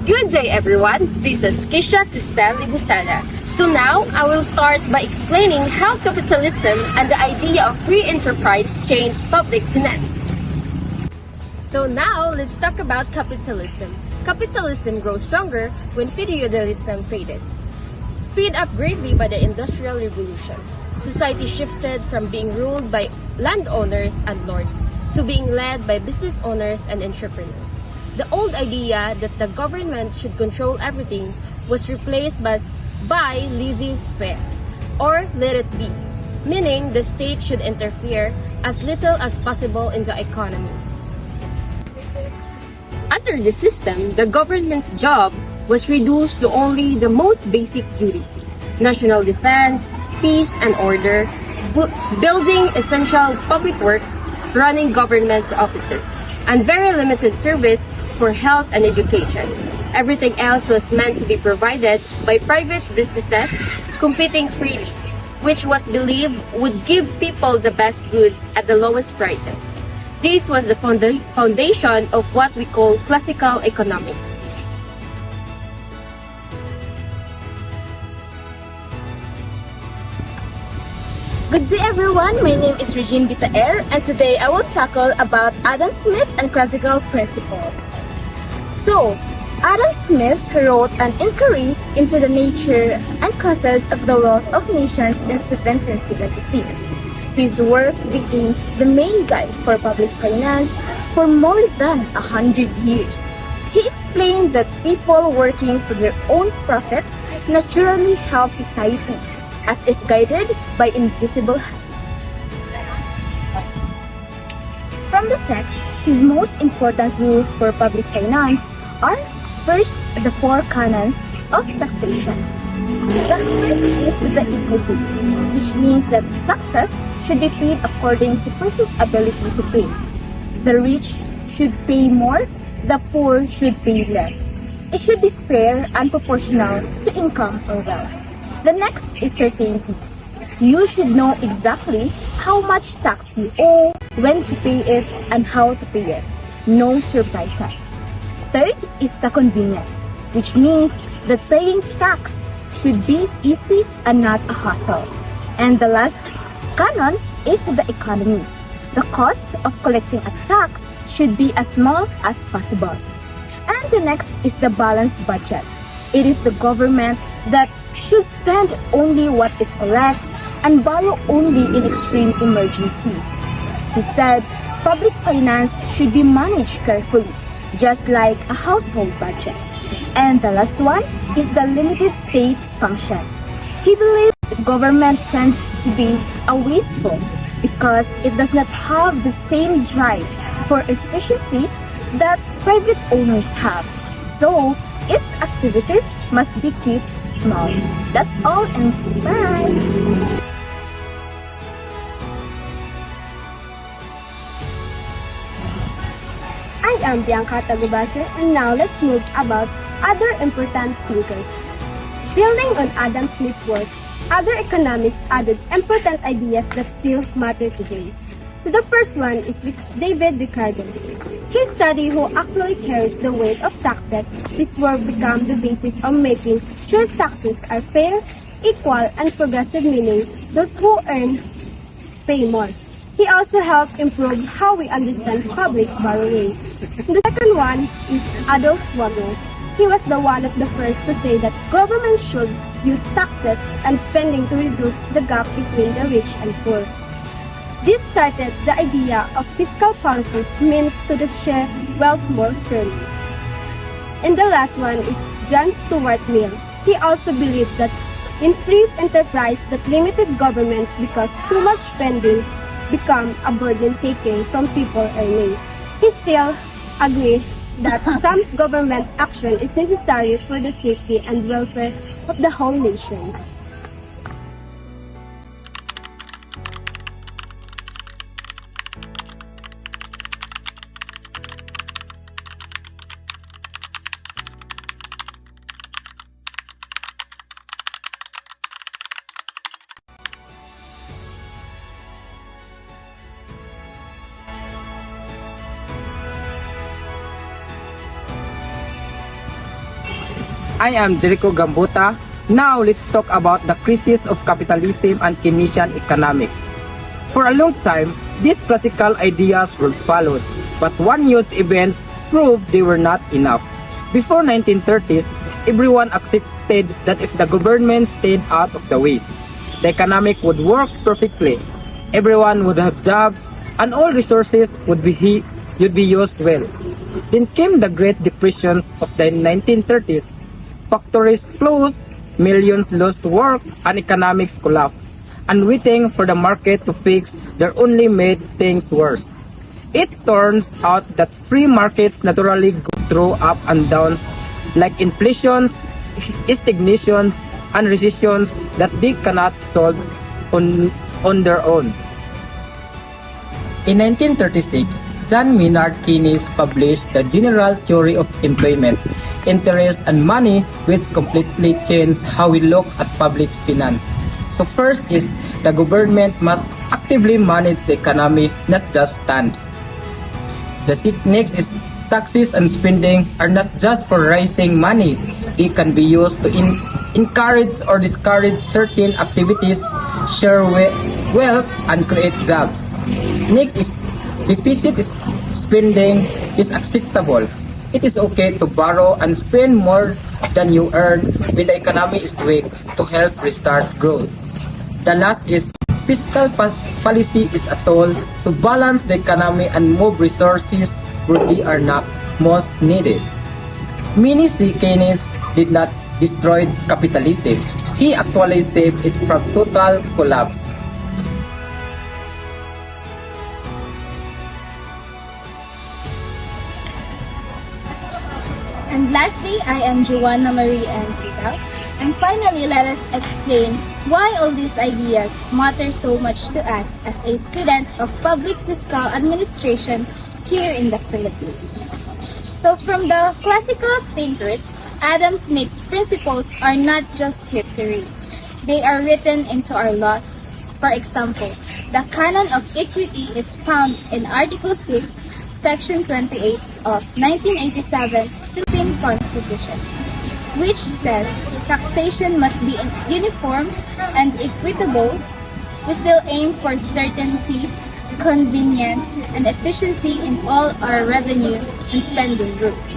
Good day everyone, this is Kisha Cristel Ibusana. So now, I will start by explaining how capitalism and the idea of free enterprise change public finance. So now, let's talk about capitalism. Capitalism grows stronger when feudalism faded. Speed up greatly by the Industrial Revolution. Society shifted from being ruled by landowners and lords to being led by business owners and entrepreneurs. The old idea that the government should control everything was replaced by laissez-faire, or let it be, meaning the state should interfere as little as possible in the economy. Under the system, the government's job was reduced to only the most basic duties: national defense, peace and order, building essential public works, running government offices, and very limited service for health and education. Everything else was meant to be provided by private businesses competing freely, which was believed would give people the best goods at the lowest prices. This was the foundation of what we call classical economics. Good day everyone, my name is Regine Bitaer and today I will tackle about Adam Smith and classical principles. So, Adam Smith wrote an inquiry into the nature and causes of the wealth of nations in 1776. His work became the main guide for public finance for more than 100 years. He explained that people working for their own profit naturally help society, as if guided by invisible hands. From the text, his most important rules for public finance are: first, the four canons of taxation. The first is the equity, which means that taxes should be paid according to person's ability to pay. The rich should pay more, the poor should pay less. It should be fair and proportional to income or wealth. The next is certainty. You should know exactly how much tax you owe, when to pay it, and how to pay it. No surprises. Third is the convenience, which means that paying tax should be easy and not a hassle. And the last canon is the economy. The cost of collecting a tax should be as small as possible. And the next is the balanced budget. It is the government that should spend only what it collects and borrow only in extreme emergencies. He said public finance should be managed carefully, just like a household budget. And the last one is the limited state functions. He believed government tends to be a wasteful because it does not have the same drive for efficiency that private owners have. So, its activities must be kept small. That's all and bye! I am Bianca Tagubase and now let's move about other important thinkers. Building on Adam Smith's work, other economists added important ideas that still matter today. So the first one is with David Ricardo. His study who actually carries the weight of taxes. This work became the basis of making sure taxes are fair, equal, and progressive, meaning those who earn pay more. He also helped improve how we understand public borrowing. The second one is Adolf Wagner. He was the one of the first to say that government should use taxes and spending to reduce the gap between the rich and poor. This started the idea of fiscal policies meant to share wealth more fairly. And the last one is John Stuart Mill. He also believed that in free enterprise that limited government because too much spending become a burden taken from people earning. He still agreed that some government action is necessary for the safety and welfare of the whole nation. I am Jericho Gambuta. Now let's talk about the crisis of capitalism and Keynesian economics. For a long time, these classical ideas were followed, but one huge event proved they were not enough. Before 1930s, everyone accepted that if the government stayed out of the way, the economic would work perfectly. Everyone would have jobs, and all resources would be used well. Then came the Great Depressions of the 1930s. Factories closed, millions lost work, and economics collapsed. And waiting for the market to fix their only made things worse. It turns out that free markets naturally go through up and downs like inflations, stagnations, and recessions that they cannot solve on their own. In 1936, John Maynard Keynes published the General Theory of Employment, Interest, and Money, which completely changed how we look at public finance. So first is the government must actively manage the economy, not just stand. The next is taxes and spending are not just for raising money. They can be used to encourage or discourage certain activities, share wealth, and create jobs. Next is deficit spending is acceptable. It is okay to borrow and spend more than you earn when the economy is weak to help restart growth. The last is fiscal policy is a tool to balance the economy and move resources where they are not most needed. Many see Keynes did not destroy capitalism. He actually saved it from total collapse. And lastly, I am Joanna Marie Enriqueta. And finally, let us explain why all these ideas matter so much to us as a student of public fiscal administration here in the Philippines. So from the classical thinkers, Adam Smith's principles are not just history. They are written into our laws. For example, the canon of equity is found in Article 6, Section 28 of 1987 Philippine Constitution, which says taxation must be uniform and equitable. We still aim for certainty, convenience, and efficiency in all our revenue and spending groups.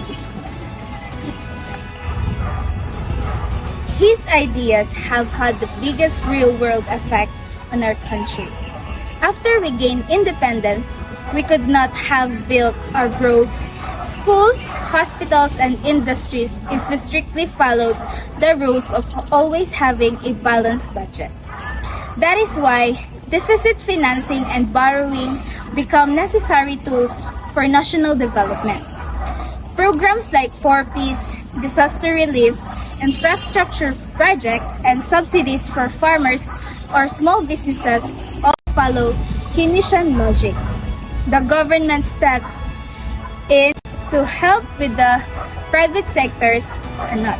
His ideas have had the biggest real-world effect on our country. After we gained independence, we could not have built our roads, schools, hospitals, and industries if we strictly followed the rules of always having a balanced budget. That is why deficit financing and borrowing become necessary tools for national development. Programs like 4Ps, disaster relief, infrastructure project, and subsidies for farmers or small businesses all follow Keynesian logic. The government steps in to help with the private sectors or not.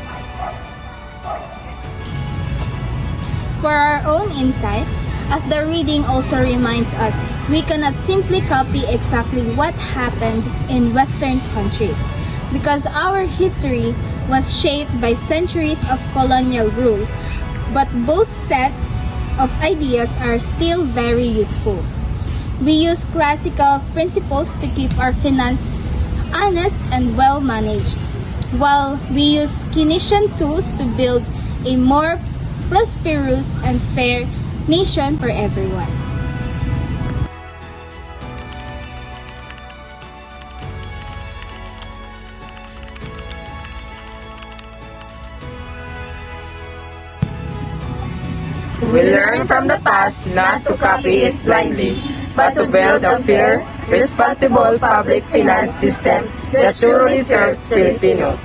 For our own insights, as the reading also reminds us, we cannot simply copy exactly what happened in Western countries because our history was shaped by centuries of colonial rule, but both sets of ideas are still very useful. We use classical principles to keep our finance honest and well managed, while we use Keynesian tools to build a more prosperous and fair nation for everyone. We learn from the past not to copy it blindly, but to build a fair, responsible public finance system that truly serves Filipinos.